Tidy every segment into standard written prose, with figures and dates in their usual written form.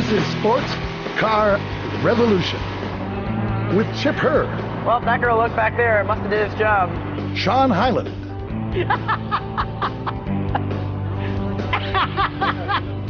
This is Sports Car Revolution with Chip Hurd, Well, if that girl looked back there, it must have did its job. Sean Hyland,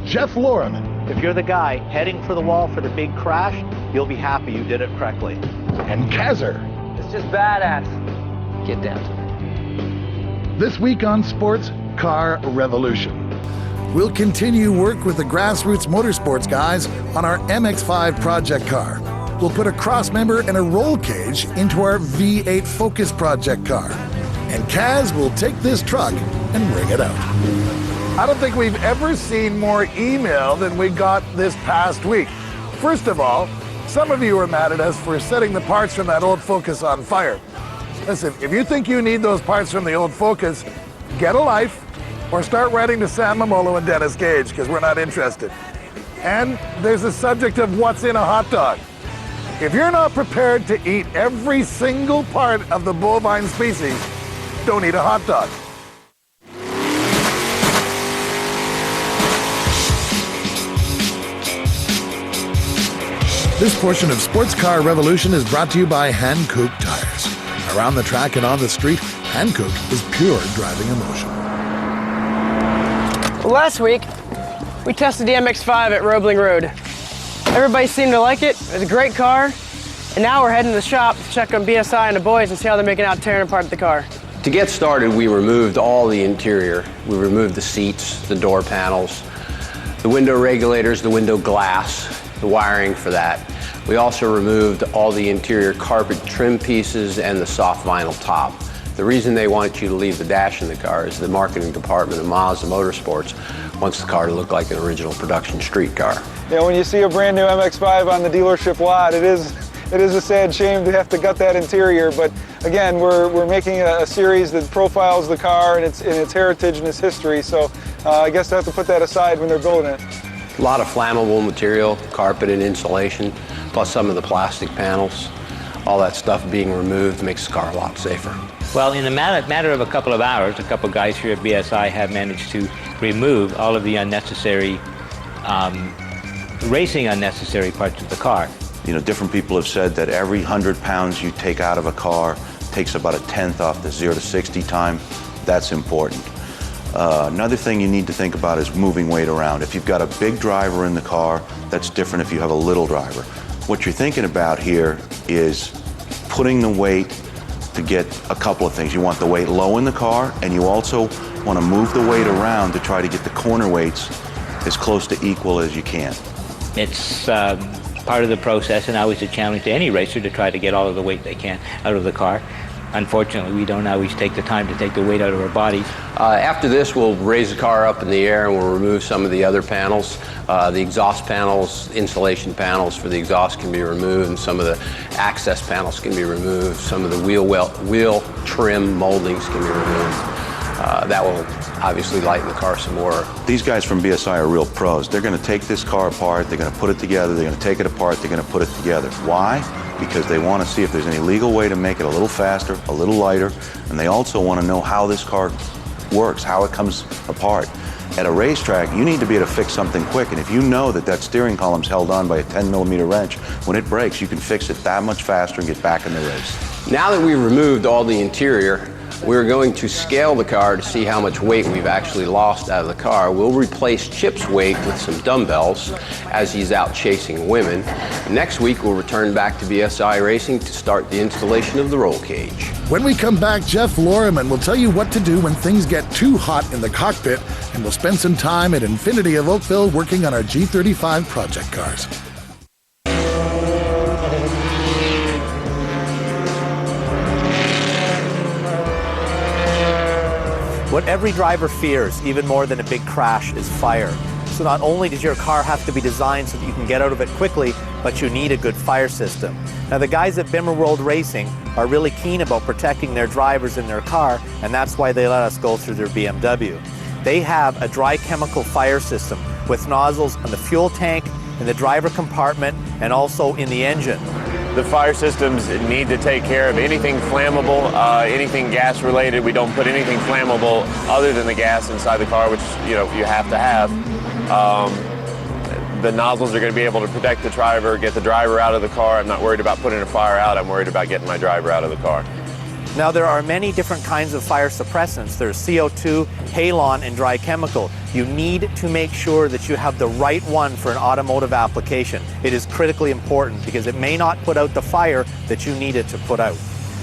Jeff Lorriman, If you're the guy heading for the wall for the big crash, you'll be happy you did it correctly. and Kazzer. It's just badass. Get down to it. This week on Sports Car Revolution, we'll continue work with the Grassroots Motorsports guys on our mx5 project car. We'll put a crossmember and a roll cage into our V8 Focus project car. And Kaz will take this truck and bring it out. I don't think we've ever seen more email than we got this past week. First of all, some of you were mad at us for setting the parts from that old Focus on fire. Listen, if you think you need those parts from the old Focus, get a life or start writing to Sam Mamolo and Dennis Gage, because we're not interested. And there's the subject of what's in a hot dog. If you're not prepared to eat every single part of the bovine species, don't eat a hot dog. This portion of Sports Car Revolution is brought to you by Hankook Tires. Around the track and on the street, Hankook is pure driving emotion. Well, last week, we tested the mx5 at Roebling Road. Everybody seemed to like it. It was a great car. And now we're heading to the shop to check on BSI and the boys and see how they're making out tearing apart the car. To get started, we removed all the interior. We removed the seats, the door panels, the window regulators, the window glass, the wiring for that. We also removed all the interior carpet trim pieces and the soft vinyl top. The reason they want you to leave the dash in the car is the marketing department of Mazda Motorsports wants the car to look like an original production street car. Yeah, when you see a brand new MX-5 on the dealership lot, it is a sad shame to have to gut that interior, but again, we're making a series that profiles the car and its heritage and its history, so I guess they have to put that aside when they're building it. A lot of flammable material, carpet and insulation, plus some of the plastic panels. All that stuff being removed makes the car a lot safer. Well, in a matter of a couple of hours, a couple of guys here at BSI have managed to remove all of the unnecessary, racing unnecessary parts of the car. You know, different people have said that every 100 pounds you take out of a car takes about 1/10 off the 0 to 60 time. That's important. Another thing you need to think about is moving weight around. If you've got a big driver in the car, that's different if you have a little driver. What you're thinking about here is putting the weight to get a couple of things. You want the weight low in the car, and you also want to move the weight around to try to get the corner weights as close to equal as you can. It's part of the process and always a challenge to any racer to try to get all of the weight they can out of the car. Unfortunately, we don't always take the time to take the weight out of our bodies. After this, we'll raise the car up in the air and we'll remove some of the other panels. The exhaust panels, insulation panels for the exhaust can be removed, and some of the access panels can be removed. Some of the wheel trim moldings can be removed. That will obviously lighten the car some more. These guys from BSI are real pros. They're going to take this car apart, they're going to put it together, they're going to take it apart, they're going to put it together. Why? Because they want to see if there's any legal way to make it a little faster, a little lighter, and they also want to know how this car works, how it comes apart. At a racetrack, you need to be able to fix something quick, and if you know that that steering column's held on by a 10mm wrench, when it breaks, you can fix it that much faster and get back in the race. Now that we've removed all the interior, we're going to scale the car to see how much weight we've actually lost out of the car. We'll replace Chip's weight with some dumbbells as he's out chasing women. Next week, we'll return back to BSI Racing to start the installation of the roll cage. When we come back, Jeff Lorriman will tell you what to do when things get too hot in the cockpit, and we'll spend some time at Infinity of Oakville working on our G35 project cars. What every driver fears, even more than a big crash, is fire. So not only does your car have to be designed so that you can get out of it quickly, but you need a good fire system. Now the guys at Bimmer World Racing are really keen about protecting their drivers in their car, and that's why they let us go through their BMW. They have a dry chemical fire system with nozzles on the fuel tank, in the driver compartment, and also in the engine. The fire systems need to take care of anything flammable, anything gas related. We don't put anything flammable other than the gas inside the car, which you have to have. the nozzles are going to be able to protect the driver, get the driver out of the car. I'm not worried about putting a fire out. I'm worried about getting my driver out of the car. Now, there are many different kinds of fire suppressants. There's CO2, halon, and dry chemical. You need to make sure that you have the right one for an automotive application. It is critically important because it may not put out the fire that you need it to put out.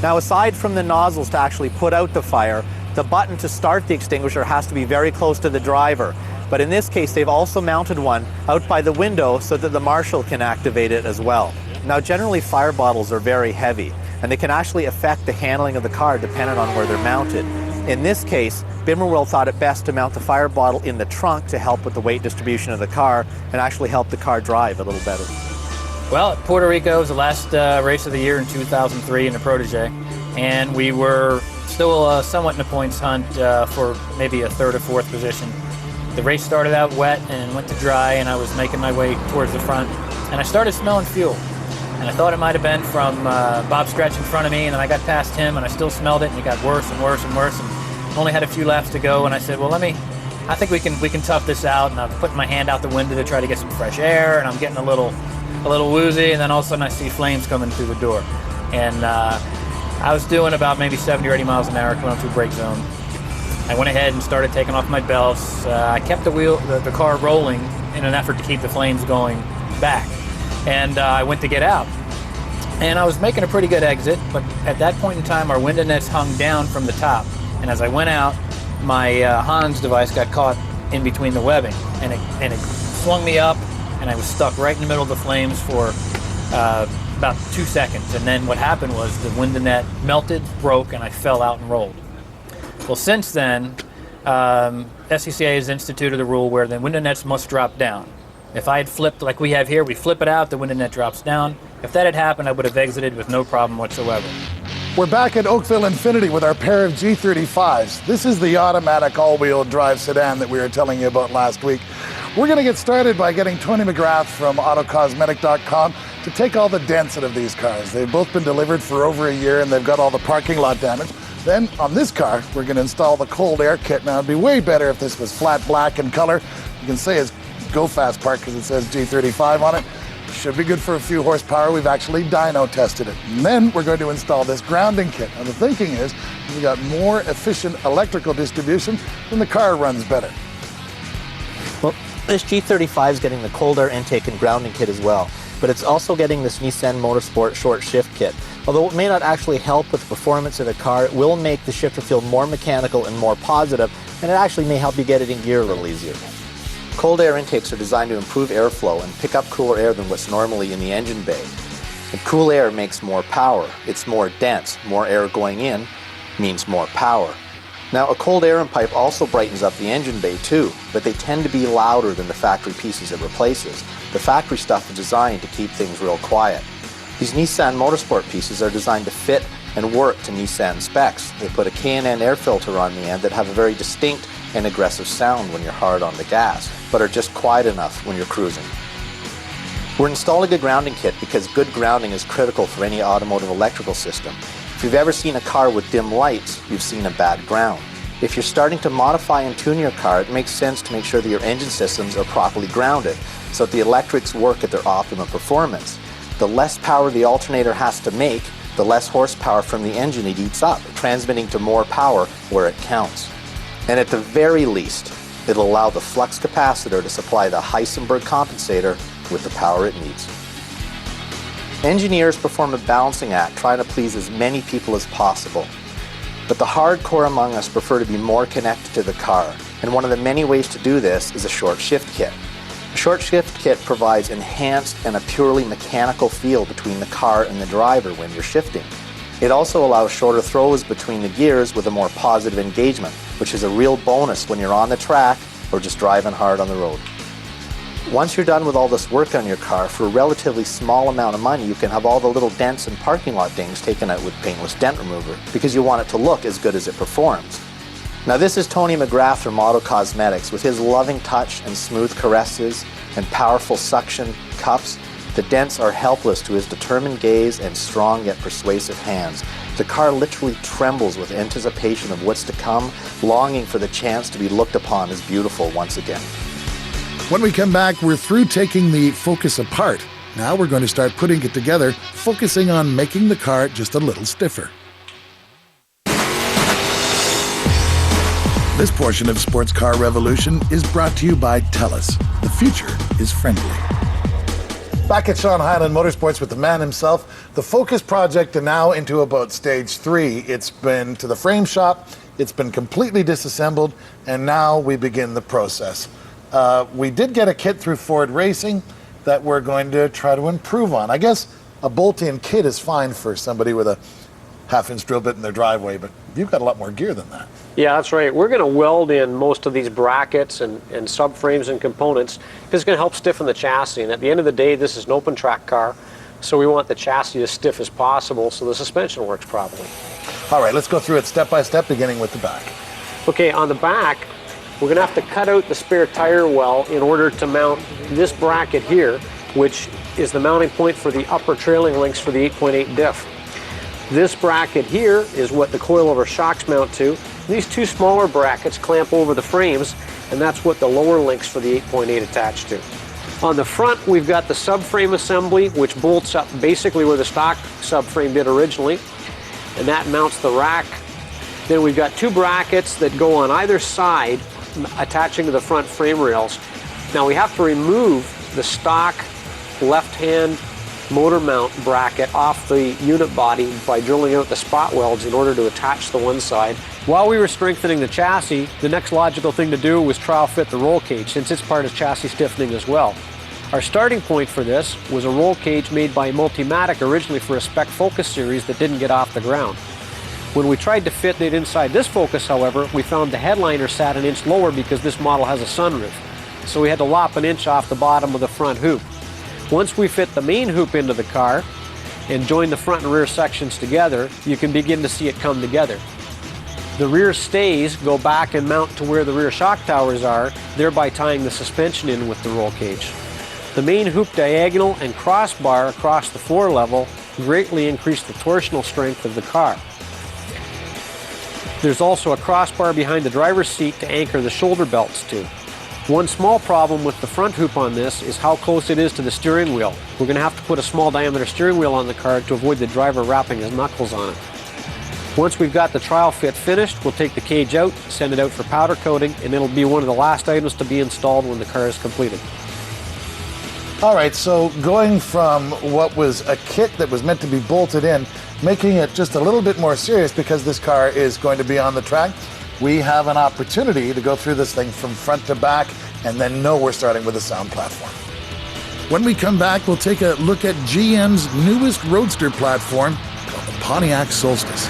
Now, aside from the nozzles to actually put out the fire, the button to start the extinguisher has to be very close to the driver. But in this case, they've also mounted one out by the window so that the marshal can activate it as well. Now, generally, fire bottles are very heavy, and they can actually affect the handling of the car depending on where they're mounted. In this case, Bimmerworld thought it best to mount the fire bottle in the trunk to help with the weight distribution of the car and actually help the car drive a little better. Well, Puerto Rico was the last race of the year in 2003 in the Protege, and we were still somewhat in a points hunt for maybe a third or fourth position. The race started out wet and went to dry, and I was making my way towards the front, and I started smelling fuel. And I thought it might have been from Bob Stretch in front of me, and then I got past him, and I still smelled it, and it got worse and worse and worse, and only had a few laps to go, and I said, well, I think we can tough this out, and I'm putting my hand out the window to try to get some fresh air, and I'm getting a little woozy, and then all of a sudden I see flames coming through the door. And I was doing about maybe 70 or 80 miles an hour coming up through brake zone. I went ahead and started taking off my belts. I kept the car rolling in an effort to keep the flames going back. And I went to get out. And I was making a pretty good exit, but at that point in time, our window nets hung down from the top. And as I went out, my Hans device got caught in between the webbing, and it swung me up, and I was stuck right in the middle of the flames for about 2 seconds. And then what happened was the window net melted, broke, and I fell out and rolled. Well, since then, SCCA has instituted a rule where the window nets must drop down. If I had flipped like we have here, we flip it out, the window net drops down. If that had happened, I would have exited with no problem whatsoever. We're back at Oakville Infinity with our pair of G35s. This is the automatic all-wheel drive sedan that we were telling you about last week. We're going to get started by getting Tony McGrath from AutoCosmetic.com to take all the dents out of these cars. They've both been delivered for over a year, and they've got all the parking lot damage. Then, on this car, we're going to install the cold air kit. Now, it'd be way better if this was flat black in color. You can say it's Go Fast Part because it says G35 on it. Should be good for a few horsepower. We've actually dyno tested it. And then we're going to install this grounding kit. Now, the thinking is we've got more efficient electrical distribution, then the car runs better. Well, this G35 is getting the cold air intake and grounding kit as well, but it's also getting this Nissan Motorsport short shift kit. Although it may not actually help with the performance of the car, it will make the shifter feel more mechanical and more positive, and it actually may help you get it in gear a little easier. Cold air intakes are designed to improve airflow and pick up cooler air than what's normally in the engine bay. And cool air makes more power. It's more dense. More air going in means more power. Now, a cold air pipe also brightens up the engine bay too, but they tend to be louder than the factory pieces it replaces. The factory stuff is designed to keep things real quiet. These Nissan Motorsport pieces are designed to fit and work to Nissan specs. They put a K&N air filter on the end that have a very distinct and aggressive sound when you're hard on the gas, but are just quiet enough when you're cruising. We're installing a grounding kit because good grounding is critical for any automotive electrical system. If you've ever seen a car with dim lights, you've seen a bad ground. If you're starting to modify and tune your car, it makes sense to make sure that your engine systems are properly grounded so that the electrics work at their optimum performance. The less power the alternator has to make, the less horsepower from the engine it eats up, transmitting to more power where it counts. And at the very least, it'll allow the flux capacitor to supply the Heisenberg compensator with the power it needs. Engineers perform a balancing act trying to please as many people as possible. But the hardcore among us prefer to be more connected to the car, and one of the many ways to do this is a short shift kit. A short shift kit provides enhanced and a purely mechanical feel between the car and the driver when you're shifting. It also allows shorter throws between the gears with a more positive engagement, which is a real bonus when you're on the track or just driving hard on the road. Once you're done with all this work on your car, for a relatively small amount of money, you can have all the little dents and parking lot dings taken out with paintless dent remover because you want it to look as good as it performs. Now, this is Tony McGrath from Auto Cosmetics. With his loving touch and smooth caresses and powerful suction cups, the dents are helpless to his determined gaze and strong yet persuasive hands. The car literally trembles with anticipation of what's to come, longing for the chance to be looked upon as beautiful once again. When we come back, we're through taking the Focus apart. Now we're going to start putting it together, focusing on making the car just a little stiffer. This portion of Sports Car Revolution is brought to you by TELUS. The future is friendly. Back at Sean Highland Motorsports with the man himself. The Focus project is now into about stage 3. It's been to the frame shop, it's been completely disassembled, and now we begin the process. We did get a kit through Ford Racing that we're going to try to improve on. I guess a bolt-in kit is fine for somebody with a half-inch drill bit in their driveway, but you've got a lot more gear than that. Yeah, that's right. We're going to weld in most of these brackets and subframes and components because it's going to help stiffen the chassis. And at the end of the day, this is an open track car, so we want the chassis as stiff as possible so the suspension works properly. All right, let's go through it step by step, beginning with the back. Okay, on the back, we're going to have to cut out the spare tire well in order to mount this bracket here, which is the mounting point for the upper trailing links for the 8.8 diff. This bracket here is what the coilover shocks mount to. These two smaller brackets clamp over the frames, and that's what the lower links for the 8.8 attach to. On the front, we've got the subframe assembly, which bolts up basically where the stock subframe did originally, and that mounts the rack. Then we've got two brackets that go on either side, attaching to the front frame rails. Now we have to remove the stock left-hand motor mount bracket off the unit body by drilling out the spot welds in order to attach the one side. While we were strengthening the chassis, the next logical thing to do was trial fit the roll cage, since it's part of chassis stiffening as well. Our starting point for this was a roll cage made by Multimatic originally for a spec Focus series that didn't get off the ground. When we tried to fit it inside this Focus, however, we found the headliner sat an inch lower because this model has a sunroof. So we had to lop an inch off the bottom of the front hoop. Once we fit the main hoop into the car and join the front and rear sections together, you can begin to see it come together. The rear stays go back and mount to where the rear shock towers are, thereby tying the suspension in with the roll cage. The main hoop diagonal and crossbar across the floor level greatly increase the torsional strength of the car. There's also a crossbar behind the driver's seat to anchor the shoulder belts to. One small problem with the front hoop on this is how close it is to the steering wheel. We're going to have to put a small diameter steering wheel on the car to avoid the driver wrapping his knuckles on it. Once we've got the trial fit finished, we'll take the cage out, send it out for powder coating, and it'll be one of the last items to be installed when the car is completed. All right, so going from what was a kit that was meant to be bolted in, making it just a little bit more serious because this car is going to be on the track, we have an opportunity to go through this thing from front to back and then know we're starting with a sound platform. When we come back, we'll take a look at GM's newest roadster platform called the Pontiac Solstice.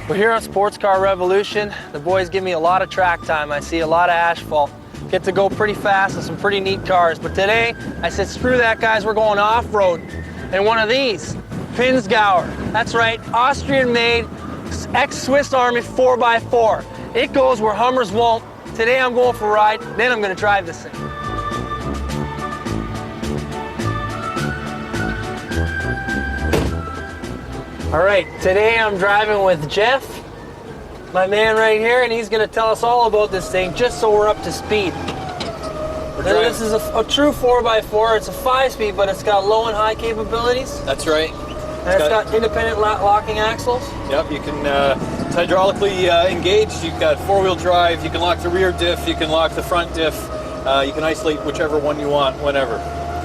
We're here on Sports Car Revolution. The boys give me a lot of track time. I see a lot of asphalt. Get to go pretty fast in some pretty neat cars. But today, I said, screw that, guys. We're going off-road in one of these. Pinzgauer. That's right, Austrian-made, ex-Swiss Army 4x4. It goes where Hummers won't. Today, I'm going for a ride. Then I'm going to drive this thing. All right, today I'm driving with Jeff, my man right here, and he's gonna tell us all about this thing just so we're up to speed. This is a true 4x4. It's a 5-speed, but it's got low and high capabilities. That's right. And it's got independent locking axles. Yep, you can, it's hydraulically engaged. You've got 4-wheel drive. You can lock the rear diff. You can lock the front diff. You can isolate whichever one you want, whenever.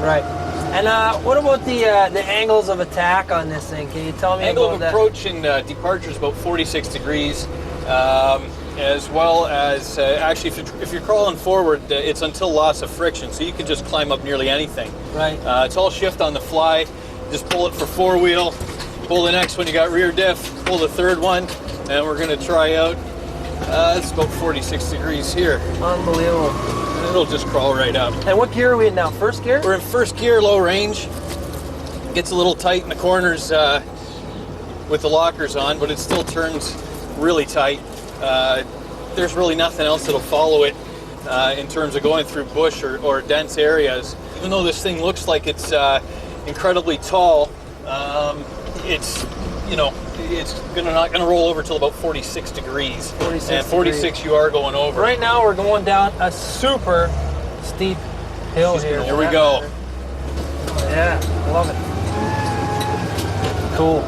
Right. And what about the angles of attack on this thing? Can you tell me Angle about that? Angle of approach and departure is about 46 degrees, as well as actually if you're crawling forward, it's until loss of friction, so you can just climb up nearly anything. Right. It's all shift on the fly. Just pull it for 4-wheel, pull the next one, you got rear diff, pull the third one, and we're going to try out. It's about 46 degrees here. Unbelievable. It'll just crawl right up. And what gear are we in now? First gear? We're in first gear, low range. Gets a little tight in the corners with the lockers on, but it still turns really tight. There's really nothing else that'll follow it in terms of going through bush or dense areas. Even though this thing looks like it's incredibly tall, it's, you know, it's not going to roll over till about 46 degrees. 46 you are going over. Right now we're going down a super steep hill here. Here we go. Yeah, love it. Cool.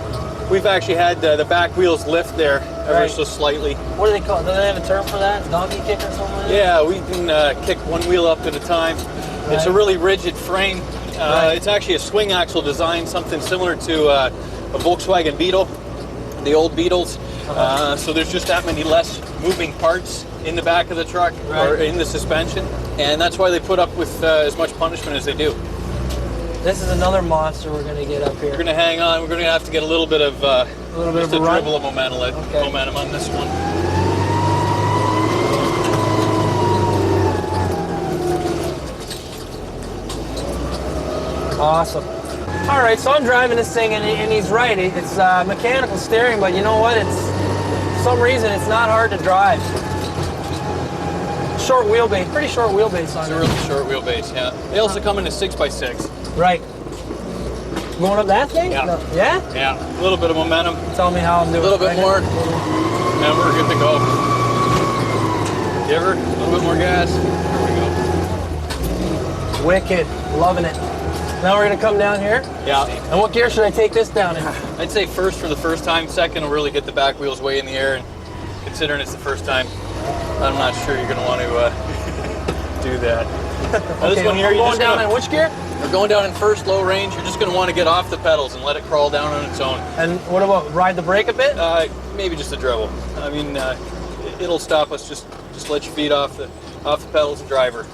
We've actually had the back wheels lift there ever so slightly. What do they call it? Do they have a term for that? Donkey kick or something like that? Yeah, we can kick one wheel up at a time. Right. It's a really rigid frame. It's actually a swing axle design, something similar to a Volkswagen Beetle, the old Beetles. So there's just that many less moving parts in the back of the truck or in the suspension. And that's why they put up with as much punishment as they do. This is another monster we're going to get up here. We're going to hang on. We're going to have to get a little bit of a dribble of momentum on this one. Awesome. All right, so I'm driving this thing, and he's right. It's mechanical steering, but you know what? It's for some reason it's not hard to drive. Short wheelbase, pretty short wheelbase on it. It's a really short wheelbase, yeah. They also come in a 6x6. Right. Going up that thing? Yeah. No. Yeah? Yeah. A little bit of momentum. Tell me how I'm doing. A little bit more. And we're good to go. Give her a little bit more gas. There we go. Wicked. Loving it. Now we're going to come down here? Yeah. And what gear should I take this down in? I'd say first for the first time. Second will really get the back wheels way in the air. And considering it's the first time, I'm not sure you're going to want to do that. Okay, this one here, you're going down in which gear? We're going down in first, low range. You're just going to want to get off the pedals and let it crawl down on its own. And what about ride the brake a bit? Maybe just a dribble. I mean, it'll stop us. Just let your feet off the pedals and drive her.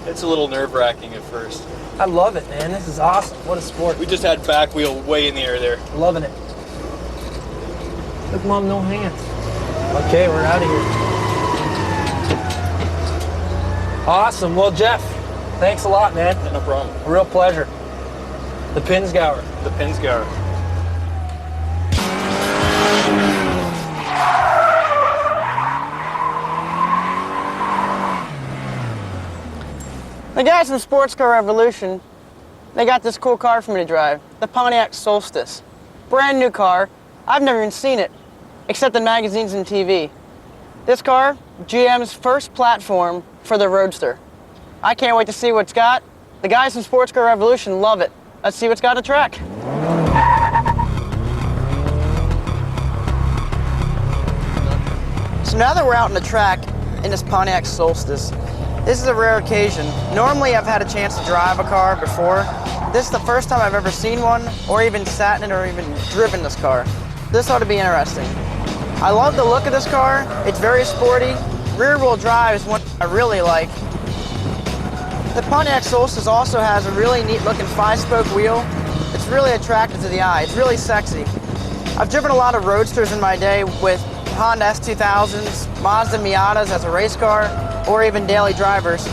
It's a little nerve-wracking at first. I love it, man. This is awesome. What a sport. We just had back wheel way in the air there. Loving it. Look, Mom, no hands. Okay, we're out of here. Awesome. Well, Jeff, thanks a lot, man. No problem. A real pleasure. The Pinsgauer. The Pinsgauer. The guys from Sports Car Revolution, they got this cool car for me to drive, the Pontiac Solstice. Brand new car. I've never even seen it, except in magazines and TV. This car, GM's first platform for the Roadster. I can't wait to see what it's got. The guys from Sports Car Revolution love it. Let's see what's got on the track. So now that we're out on the track in this Pontiac Solstice, this is a rare occasion. Normally I've had a chance to drive a car before. This is the first time I've ever seen one, or even sat in it, or even driven this car. This ought to be interesting. I love the look of this car. It's very sporty. Rear-wheel drive is one I really like. The Pontiac Solstice also has a really neat looking 5-spoke wheel. It's really attractive to the eye. It's really sexy. I've driven a lot of Roadsters in my day with Honda S2000s, Mazda Miatas as a race car, or even daily drivers.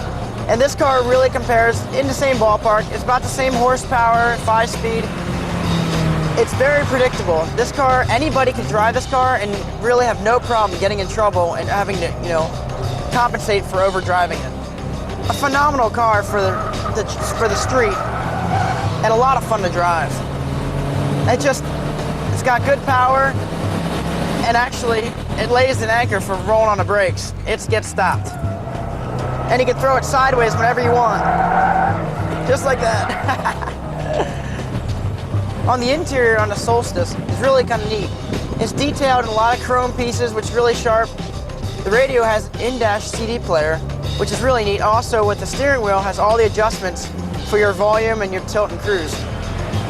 And this car really compares in the same ballpark. It's about the same horsepower, 5-speed. It's very predictable. This car, anybody can drive this car and really have no problem getting in trouble and having to, compensate for over driving it. A phenomenal car for the street and a lot of fun to drive. It's got good power, and actually it lays an anchor for rolling on the brakes. It gets stopped. And you can throw it sideways whenever you want. Just like that. On the interior on the Solstice, it's really kind of neat. It's detailed in a lot of chrome pieces, which is really sharp. The radio has an in-dash CD player, which is really neat. Also, with the steering wheel, has all the adjustments for your volume and your tilt and cruise.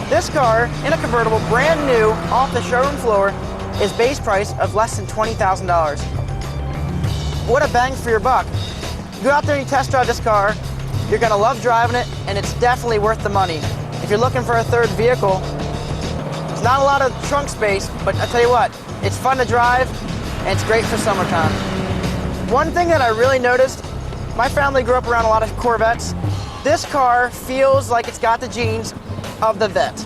This car, in a convertible, brand new, off the showroom floor, is base price of less than $20,000. What a bang for your buck. Go out there and test drive this car. You're gonna love driving it, and it's definitely worth the money. If you're looking for a third vehicle, there's not a lot of trunk space, but I tell you what, it's fun to drive, and it's great for summertime. One thing that I really noticed, my family grew up around a lot of Corvettes. This car feels like it's got the genes of the Vet.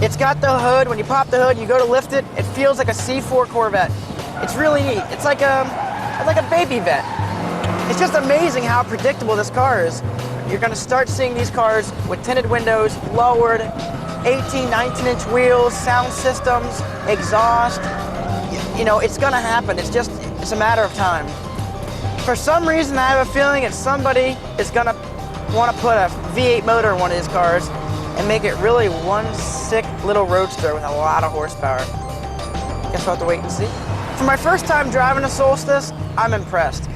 It's got the hood. When you pop the hood, you go to lift it, it feels like a C4 Corvette. It's really neat. It's like like a baby vet. It's just amazing how predictable this car is. You're gonna start seeing these cars with tinted windows, lowered, 18, 19-inch wheels, sound systems, exhaust. You know, it's gonna happen. It's a matter of time. For some reason, I have a feeling that somebody is gonna wanna put a V8 motor in one of these cars and make it really one sick little roadster with a lot of horsepower. Guess we'll have to wait and see. For my first time driving a Solstice, I'm impressed.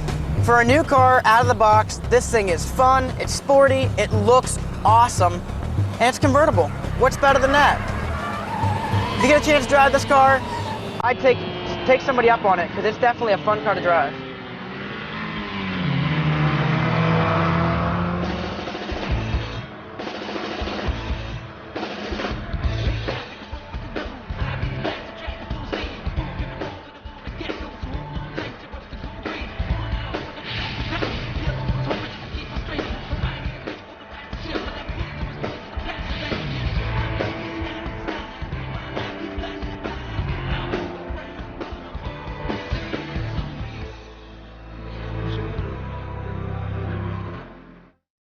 For a new car out of the box, this thing is fun, it's sporty, it looks awesome, and it's convertible. What's better than that? If you get a chance to drive this car, I'd take somebody up on it, because it's definitely a fun car to drive.